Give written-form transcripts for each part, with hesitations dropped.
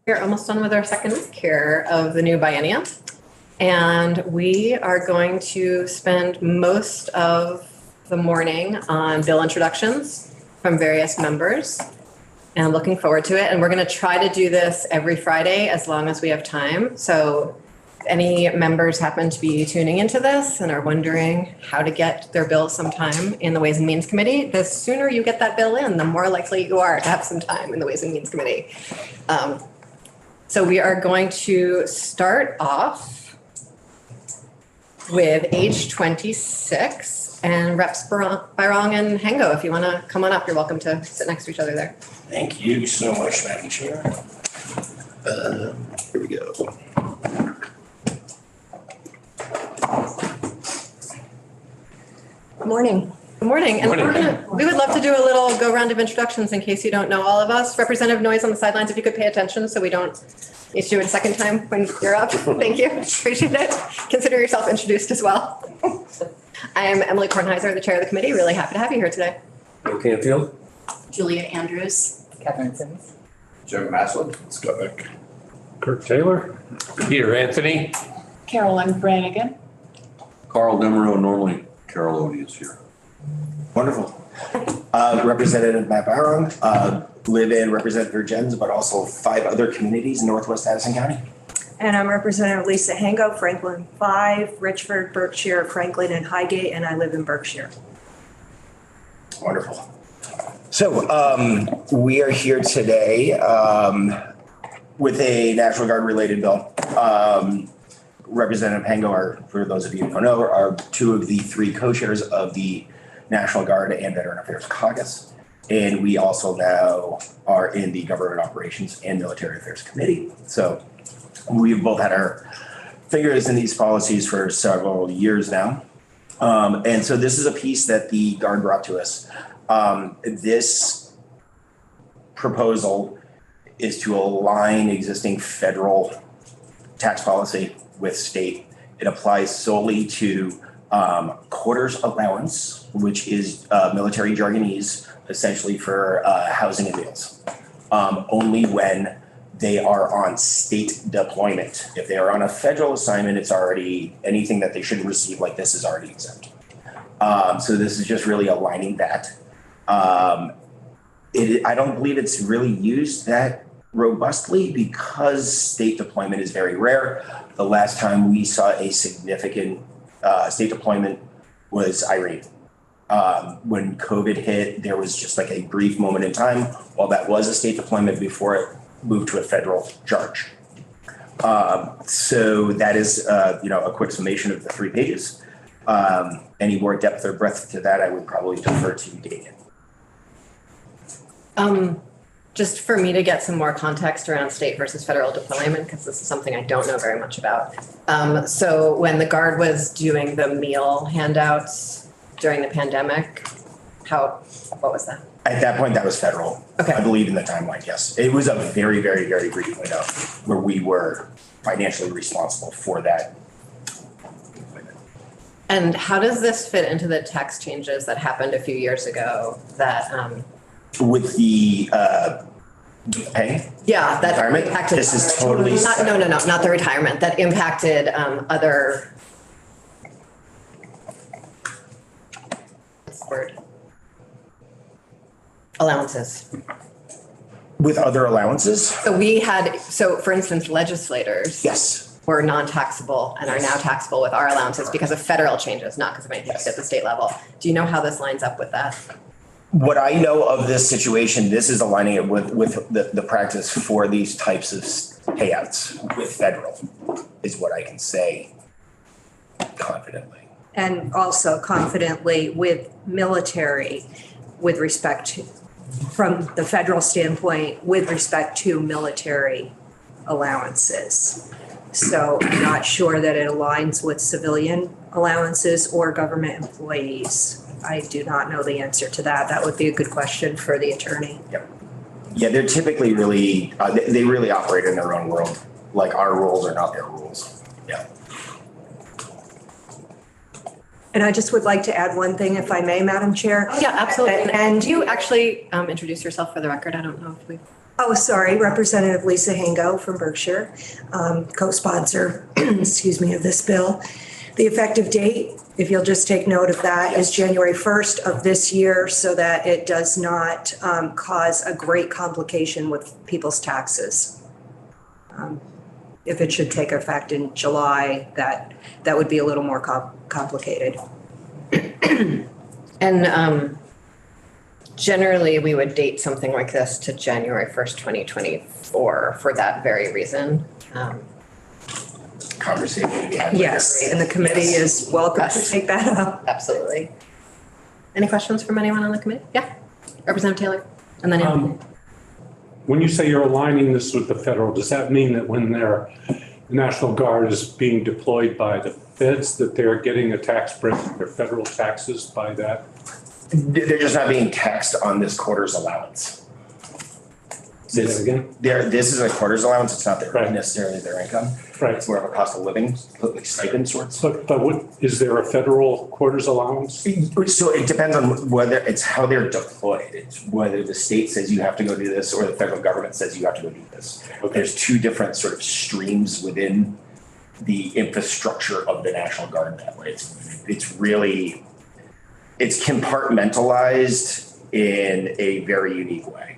We're almost done with our second week here of the new biennium. And we are going to spend most of the morning on bill introductions from various members. And I'm looking forward to it. And we're going to try to do this every Friday as long as we have time. So if any members happen to be tuning into this and are wondering how to get their bill sometime in the Ways and Means Committee, the sooner you get that bill in, the more likely you are to have some time in the Ways and Means Committee. So we are going to start off with age 26 and Reps Barong and Hengo. If you want to come on up, you're welcome to sit next to each other there. Thank you so much, Madam Chair. Here we go. Good morning. Good morning. And we would love to do a little go round of introductions in case you don't know all of us. Representative Noyes on the sidelines, if you could pay attention so we don't need to do it a second time when you're up. Thank you. Appreciate it. Consider yourself introduced as well. I am Emily Kornheiser, the chair of the committee. Really happy to have you here today. Bill Canfield. Julia Andrews. Catherine Sims. Jim Maslin. Scott Beck. Kirk Taylor. Peter Anthony. Carolyn Brannigan. Carl Demereux, normally Carol Odie is here. Wonderful. Representative Matt Barong, live in Representative Jens, but also 5 other communities in Northwest Addison County. And I'm Representative Lisa Hengo, Franklin 5, Richford, Berkshire, Franklin, and Highgate, and I live in Berkshire. Wonderful. So we are here today with a National Guard related bill. Representative Hengo, for those of you who don't know, are 2 of the 3 co-chairs of the National Guard and Veteran Affairs Caucus. And we also now are in the Government Operations and Military Affairs Committee. So we've both had our fingers in these policies for several years now. And so this is a piece that the Guard brought to us. This proposal is to align existing federal tax policy with state. It applies solely to quarters allowance, which is military jargonese, essentially for housing and meals. Only when they are on state deployment. If they are on a federal assignment, it's already, anything that they should receive like this is already exempt. So this is just really aligning that. I don't believe it's really used that robustly because state deployment is very rare. The last time we saw a significant state deployment was Irene. When COVID hit, there was just like a brief moment in time while that was a state deployment before it moved to a federal charge. So that is, a quick summation of the 3 pages. Any more depth or breadth to that, I would probably defer to David. Just for me to get some more context around state versus federal deployment, because this is something I don't know very much about. So when the Guard was doing the meal handouts during the pandemic, what was that? At that point, that was federal. Okay. I believe in the timeline, yes. It was a very, very, very brief window where we were financially responsible for that. And how does this fit into the tax changes that happened a few years ago that with the pay? Yeah, that retirement? impacted. This is totally not the retirement, that impacted other. What's the word? Allowances. With other allowances? So for instance, legislators. Yes. Were non-taxable and are now taxable with our allowances because of federal changes, not because of anything at the state level. Do you know how this lines up with that? What I know of this situation, this is aligning it with the practice for these types of payouts with federal, is what I can say confidently. And also confidently with military, with respect to, from the federal standpoint, with respect to military allowances. So I'm not sure that it aligns with civilian allowances or government employees. I do not know the answer to that. That would be a good question for the attorney. Yep. Yeah, they're typically really, they really operate in their own world. Like our rules are not their rules. Yeah. And I just would like to add one thing, if I may, Madam Chair. Yeah, absolutely. And do you actually introduce yourself for the record? I don't know if we. Oh, sorry, Representative Lisa Hango from Berkshire, co-sponsor, excuse me, of this bill. The effective date, if you'll just take note of that, is January 1st of this year so that it does not cause a great complication with people's taxes. If it should take effect in July, that would be a little more complicated. And generally, we would date something like this to January 1st, 2024 for that very reason. Conversation to be had. Yes, and the committee is welcome to take that up. Absolutely. Any questions from anyone on the committee? Yeah, Representative Taylor, and then Anthony. When you say you're aligning this with the federal, does that mean that when the National Guard is being deployed by the feds, that they're getting a tax break, their federal taxes by that? They're just not being taxed on this quarter's allowance. Say that again? This is a quarter's allowance. It's not Right. necessarily their income. Right. It's more of a cost of living, like stipend sorts. But what, is there a federal quarters allowance? So it depends on whether it's how they're deployed. It's whether the state says you have to go do this or the federal government says you have to go do this. Okay. There's two different sort of streams within the infrastructure of the National Guard that way. It's really, it's compartmentalized in a very unique way.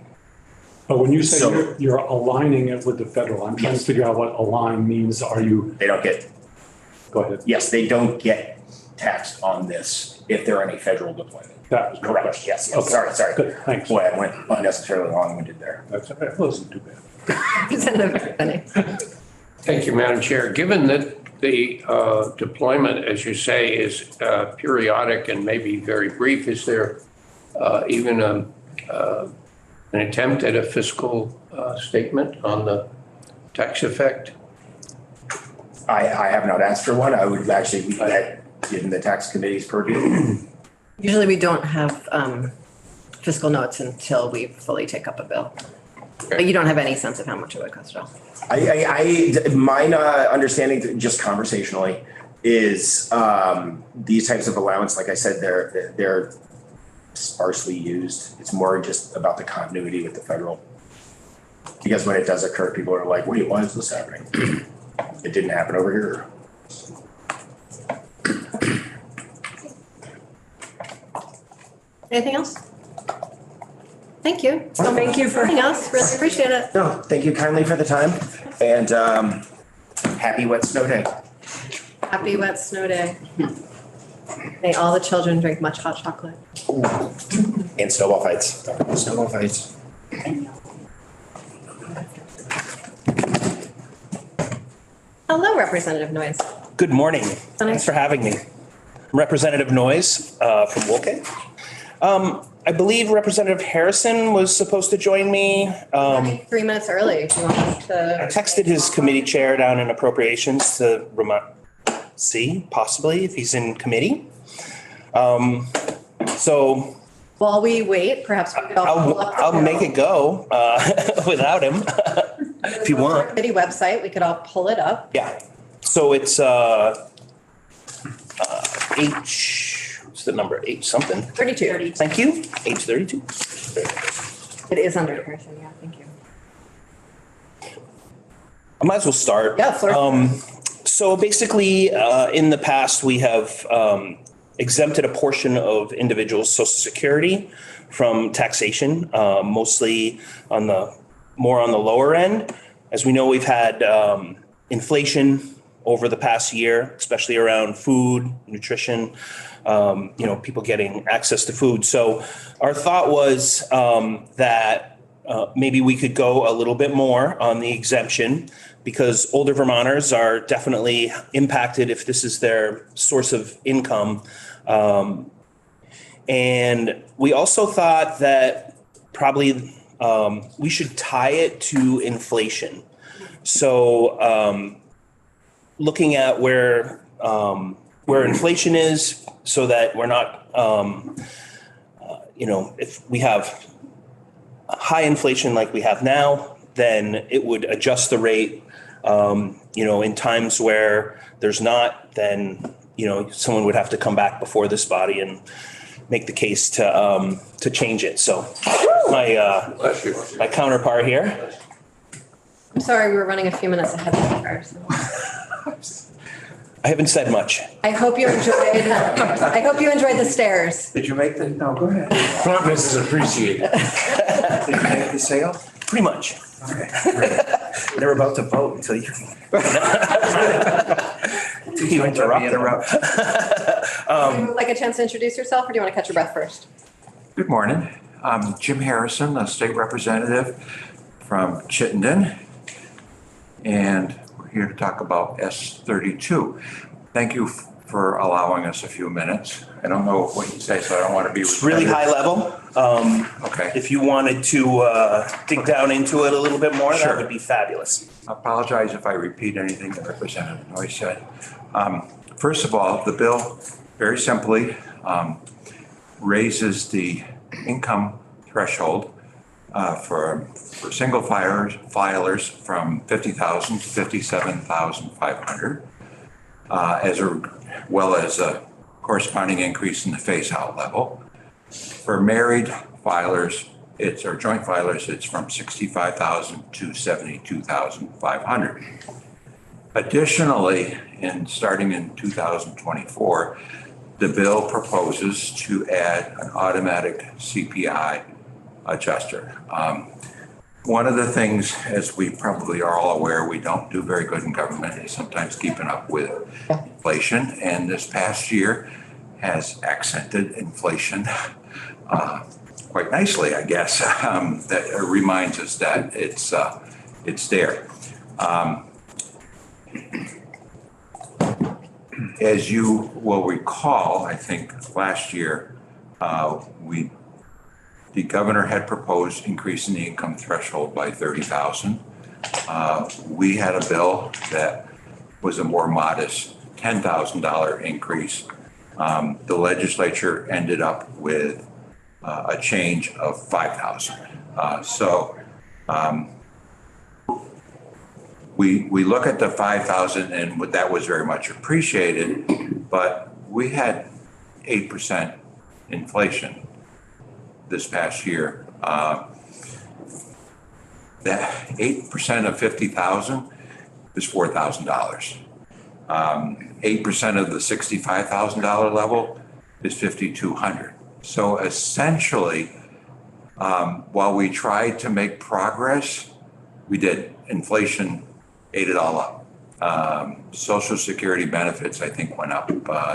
But when you say So- you're aligning it with the federal, I'm trying to Yes. figure out what align means. Are you, They don't get, go ahead. yes, they don't get taxed on this if they're in a federal deployment. That was my Correct, question. yes, yes. Okay. Sorry. Good, thanks. Boy, I went unnecessarily long-winded there. That's, it wasn't too bad. Representative Anthony. Thank you, Madam Chair. Given that the deployment, as you say, is periodic and maybe very brief, is there even an attempt at a fiscal statement on the tax effect? I have not asked for one. I would actually leave that in the tax committee's purview. Usually we don't have fiscal notes until we fully take up a bill. But you don't have any sense of how much it would cost at all. My understanding, just conversationally, is these types of allowance, like I said, they're sparsely used. It's more just about the continuity with the federal. Because when it does occur, people are like, wait, why is this happening? It didn't happen over here. Anything else? Thank you. Well, thank you for- Anything else? Really appreciate it. No, thank you kindly for the time and happy wet snow day. Happy wet snow day. May all the children drink much hot chocolate. And snowball fights. Snowball fights. Hello, Representative Noyes. Good morning. Thanks for having me. I'm Representative Noyes from Woolkey. I believe Representative Harrison was supposed to join me. 3 minutes early. If you want I to. texted his committee chair down in appropriations to see possibly if he's in committee. So While we wait, perhaps we could all pull up. I'll make it go without him if you want. Committee website, we could all pull it up. Yeah. So it's what's the number? 8 something. 32. Thank you. H 32. It is under Harrison, yeah, thank you. I might as well start. Yeah, floor. So basically, in the past, we have exempted a portion of individuals' Social Security from taxation, mostly more on the lower end. As we know, we've had inflation over the past year, especially around food, nutrition, people getting access to food. So our thought was that maybe we could go a little bit more on the exemption because older Vermonters are definitely impacted if this is their source of income. And we also thought that probably we should tie it to inflation. So looking at where inflation is so that we're not, if we have high inflation like we have now, then it would adjust the rate. In times where there's not, then, someone would have to come back before this body and make the case to change it. So my, Bless you. my counterpart here. I'm sorry, we were running a few minutes ahead of the cars. I haven't said much. I hope you enjoyed the stairs. Did you make the, no, go ahead. Promptness is appreciated. Did you make the sale? Pretty much. Okay, great. They're about to vote until you. You interrupt. Would you like a chance to introduce yourself, or do you want to catch your breath first? Good morning. I'm Jim Harrison, a state representative from Chittenden. And we're here to talk about S32. Thank you for allowing us a few minutes. I don't know what you say, so I don't want to be. It's really high level. Okay. If you wanted to dig down into it a little bit more, that Sure. would be fabulous. I apologize if I repeat anything that Representative Noyes said. First of all, the bill very simply raises the income threshold for single filers from 50,000 to 57,500, as well as a corresponding increase in the phase-out level. For married filers, or joint filers, it's from 65,000 to 72,500. Additionally, starting in 2024, the bill proposes to add an automatic CPI adjuster. One of the things, as we probably are all aware, we don't do very good in government is sometimes keeping up with inflation. And this past year has accented inflation quite nicely, I guess. That reminds us that it's there. As you will recall, I think last year, the governor had proposed increasing the income threshold by 30,000. We had a bill that was a more modest $10,000 increase. The legislature ended up with a change of 5,000. We look at the 5,000 and that was very much appreciated, but we had 8% inflation this past year. That 8% of 50,000 is $4,000. 8% of the $65,000 level is $5,200. So essentially, while we tried to make progress, we did. Inflation ate it all up. Social Security benefits, I think, went up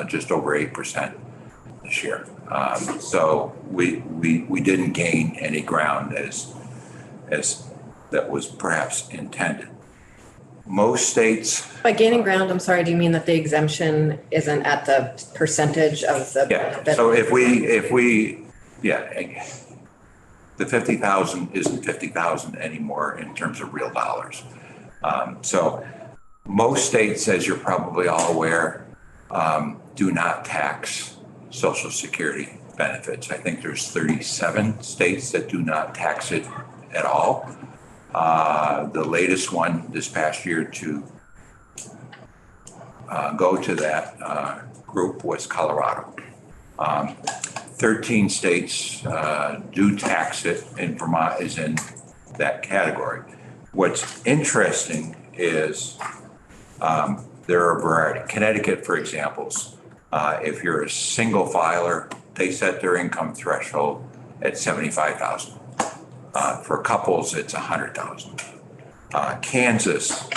just over 8% this year. So we didn't gain any ground as that was perhaps intended. Most states. By gaining ground, I'm sorry, do you mean that the exemption isn't at the percentage of the? Yeah, so if we, the 50,000 isn't 50,000 anymore in terms of real dollars. So most states, as you're probably all aware, do not tax Social Security benefits. I think there's 37 states that do not tax it at all. The latest one this past year to go to that group was Colorado. 13 states do tax it, and Vermont is in that category. What's interesting is there are a variety. Connecticut, for example, if you're a single filer, they set their income threshold at 75,000. For couples, it's 100,000. Kansas,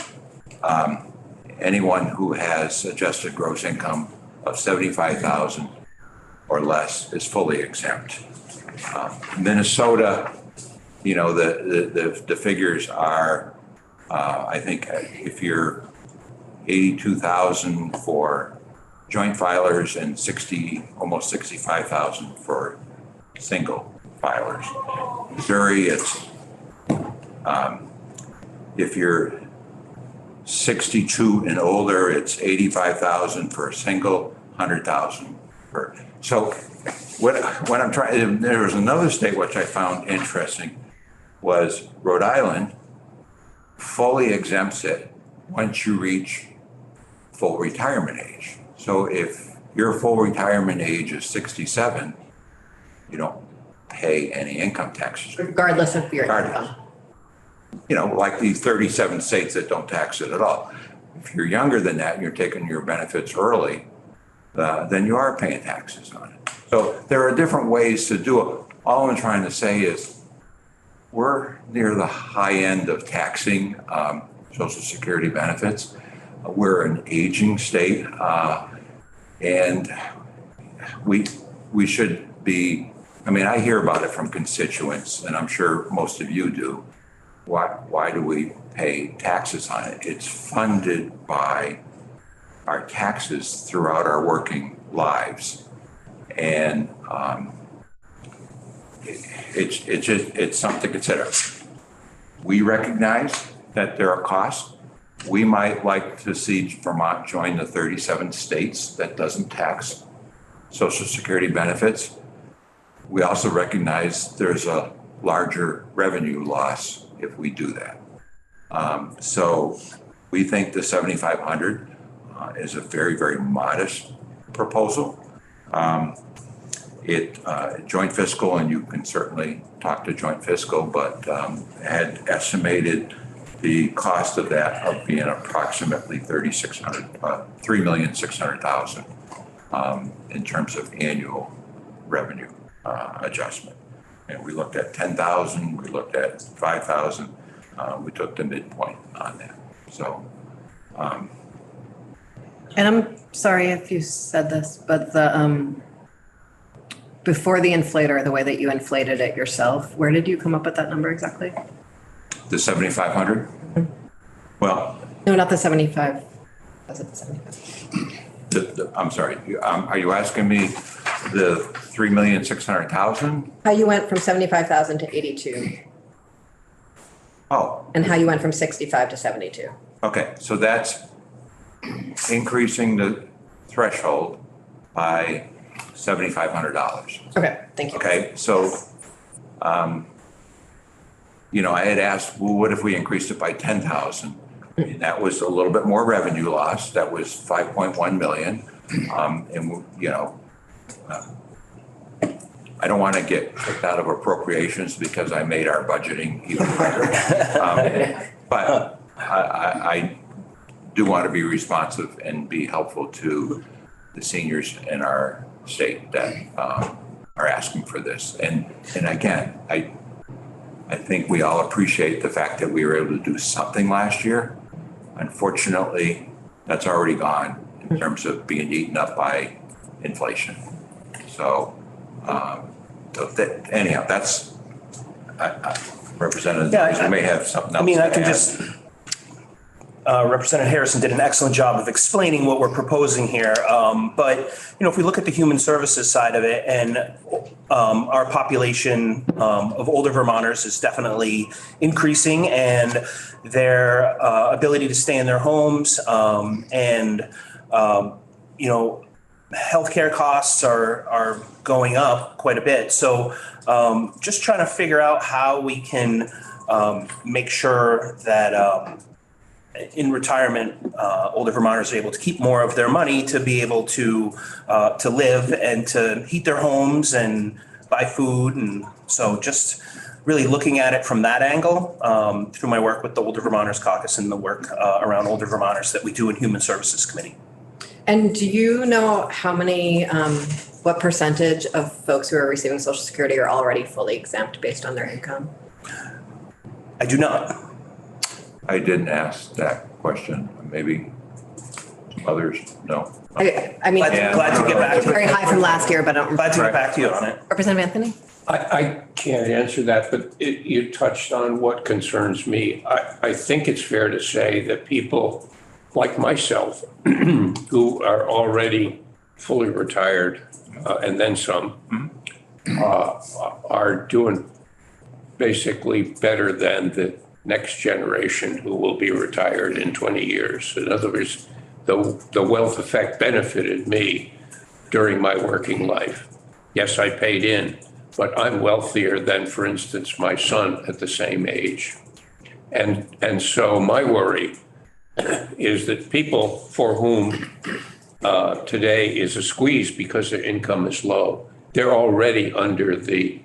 anyone who has adjusted gross income of 75,000 or less is fully exempt. Minnesota, you know, the figures are, I think if you're 82,000 for joint filers and almost 65,000 for single filers. Missouri, it's if you're 62 and older, it's 85,000 for a single, 100,000 for. So what I'm trying, there was another state which I found interesting was Rhode Island fully exempts it once you reach full retirement age. So if your full retirement age is 67, you don't pay any income taxes. Regardless of your Regardless. income. You know, like the 37 states that don't tax it at all. If you're younger than that and you're taking your benefits early, then you are paying taxes on it. So there are different ways to do it. All I'm trying to say is we're near the high end of taxing Social Security benefits. We're an aging state, and we should be, I mean, I hear about it from constituents, and I'm sure most of you do. Why do we pay taxes on it? It's funded by our taxes throughout our working lives. And it's something to consider. We recognize that there are costs. We might like to see Vermont join the 37 states that doesn't tax Social Security benefits. We also recognize there's a larger revenue loss if we do that. So we think the 7,500 is a very, very modest proposal. Joint Fiscal, and you can certainly talk to Joint Fiscal, but had estimated the cost of that of being approximately $3,600,000 in terms of annual revenue adjustment. And we looked at 10,000, we looked at 5,000, we took the midpoint on that. So. And I'm sorry if you said this, but before the inflator, the way that you inflated it yourself, where did you come up with that number exactly? The 7,500? Well. No, not the 75. Was it the 75? I'm sorry, are you asking me the 3,600,000? How you went from 75,000 to 82 Oh, and how you went from 65 to 72. okay, so that's increasing the threshold by $7,500. Okay, thank you. Okay, so, you know, I had asked, well, what if we increased it by 10,000? And that was a little bit more revenue loss. That was 5.1 million. And, you know, I don't want to get kicked out of appropriations because I made our budgeting even better. But I do want to be responsive and be helpful to the seniors in our state that are asking for this. And again, I think we all appreciate the fact that we were able to do something last year. Unfortunately, that's already gone in terms of being eaten up by inflation. So, anyhow, that's Representative, you may have something else. I mean, I can to add. just, Representative Harrison did an excellent job of explaining what we're proposing here. But, you know, if we look at the human services side of it, and our population of older Vermonters is definitely increasing, and their ability to stay in their homes and, you know, healthcare costs are going up quite a bit. So just trying to figure out how we can make sure that in retirement, older Vermonters are able to keep more of their money to be able to live and to heat their homes and buy food. And so just really looking at it from that angle through my work with the Older Vermonters Caucus and the work around older Vermonters that we do in Human Services Committee. And do you know how many, what percentage of folks who are receiving Social Security are already fully exempt based on their income? I do not. I didn't ask that question. Maybe some others, no. I mean, Glad to get back it's to very it. high from last year, but I don't. Glad to get back to you on it. Representative Anthony? I can't answer that, but you touched on what concerns me. I think it's fair to say that people like myself who are already fully retired and then some are doing basically better than the next generation who will be retired in 20 years. In other words, the wealth effect benefited me during my working life. Yes, I paid in, but I'm wealthier than, for instance, my son at the same age. And so my worry is that people for whom today is a squeeze because their income is low, they're already under the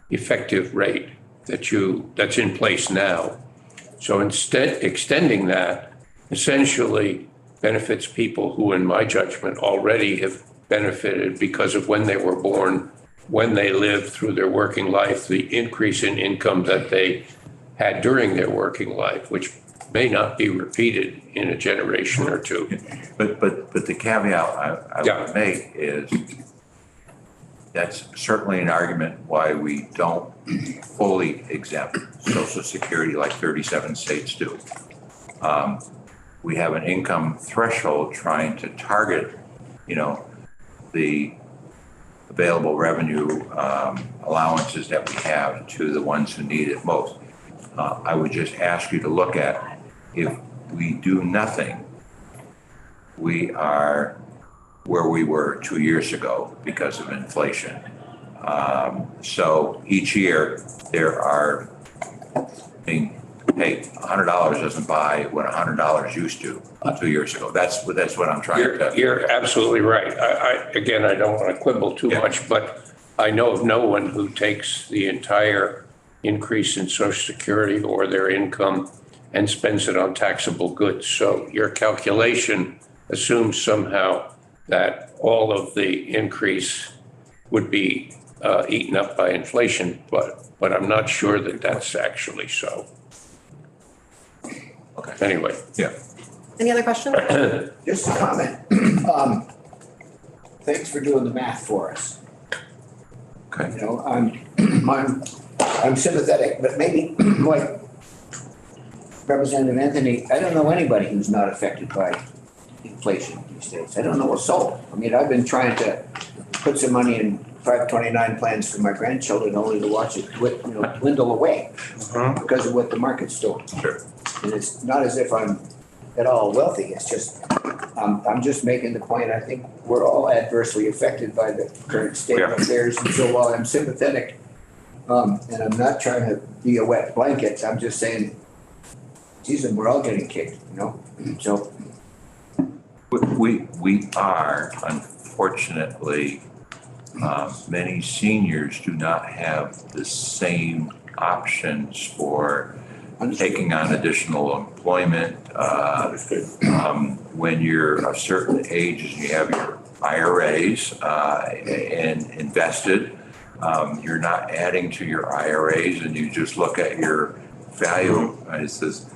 effective rate that's in place now. So instead, extending that essentially benefits people who, in my judgment, already have benefited because of when they were born, when they lived through their working life, the increase in income that they had during their working life, which may not be repeated in a generation or two. But the caveat I would make is that's certainly an argument why we don't fully exempt Social Security like 37 states do. We have an income threshold trying to target, the available revenue allowances that we have to the ones who need it most. I would just ask you to look at, if we do nothing, we are where we were 2 years ago because of inflation. So each year there are, hey, $100 doesn't buy what $100 used to 2 years ago. That's what I'm trying to. You're absolutely right. Again, I don't want to quibble too much, but I know of no one who takes the entire increase in Social Security or their income and spends it on taxable goods. So your calculation assumes somehow that all of the increase would be eaten up by inflation, but I'm not sure that that's actually so. Okay. Anyway. Yeah. Any other questions? Just a comment. Thanks for doing the math for us. Okay. I'm sympathetic, but maybe like Representative Anthony, I don't know anybody who's not affected by inflation these days. I don't know a soul. I mean, I've been trying to put some money in 529 plans for my grandchildren only to watch it dwindle away because of what the market's doing. Sure. And it's not as if I'm at all wealthy. It's just, I'm just making the point. I think we're all adversely affected by the current state of affairs. And so while I'm sympathetic, and I'm not trying to be a wet blanket, I'm just saying, geez, we're all getting kicked, So we are, unfortunately, many seniors do not have the same options for taking on additional employment. When you're a certain age and you have your IRAs and invested, you're not adding to your IRAs and you just look at your value and it says,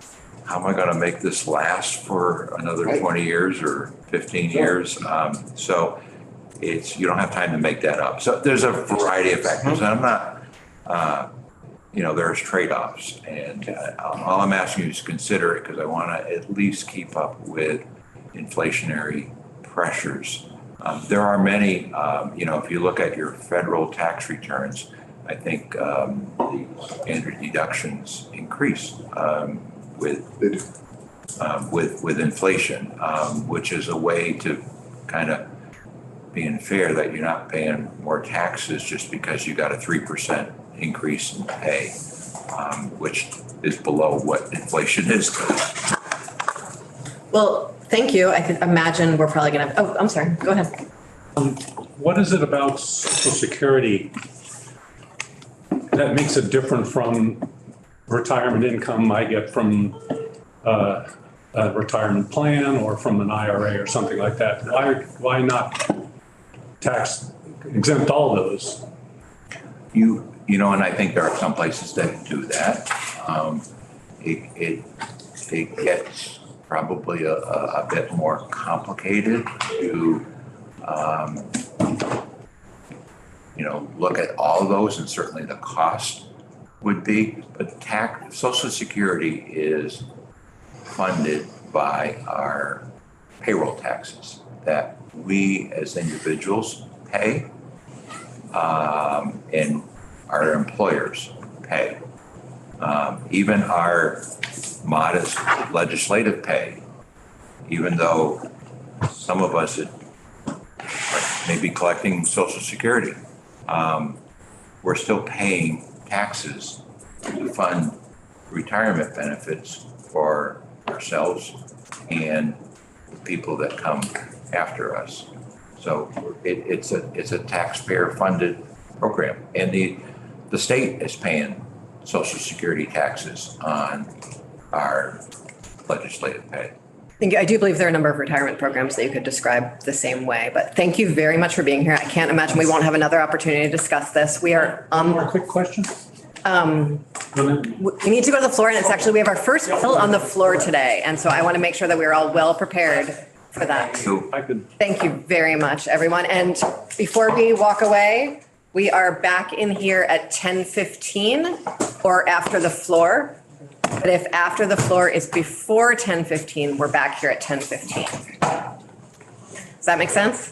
how am I going to make this last for another 20 years or 15 years? So you don't have time to make that up. So there's a variety of factors. And I'm not, there's trade-offs. And all I'm asking you is consider it because I want to at least keep up with inflationary pressures. There are many, if you look at your federal tax returns, I think the standard deductions increase with inflation, which is a way to kind of being fair that you're not paying more taxes just because you got a 3% increase in pay, which is below what inflation is. Well, thank you. I could imagine we're probably going to, I'm sorry, go ahead. What is it about Social Security that makes it different from retirement income I get from a retirement plan or from an IRA or something like that? Why not tax exempt all those? And I think there are some places that do that. It gets probably a bit more complicated to look at all of those, and certainly the cost would be, but Social Security is funded by our payroll taxes that we as individuals pay and our employers pay. Even our modest legislative pay, even though some of us may be collecting Social Security, we're still paying taxes to fund retirement benefits for ourselves and the people that come after us. So it's a taxpayer-funded program. And the state is paying Social Security taxes on our legislative pay. I do believe there are a number of retirement programs that you could describe the same way, but thank you very much for being here. I can't imagine we won't have another opportunity to discuss this. We are, One quick question. we need to go to the floor, and it's actually, we have our first bill on the floor today. And so I want to make sure that we're all well prepared for that. So I could, Thank you very much, everyone. And before we walk away, we are back in here at 10:15 or after the floor. But if after the floor is before 10:15, we're back here at 10:15. Does that make sense?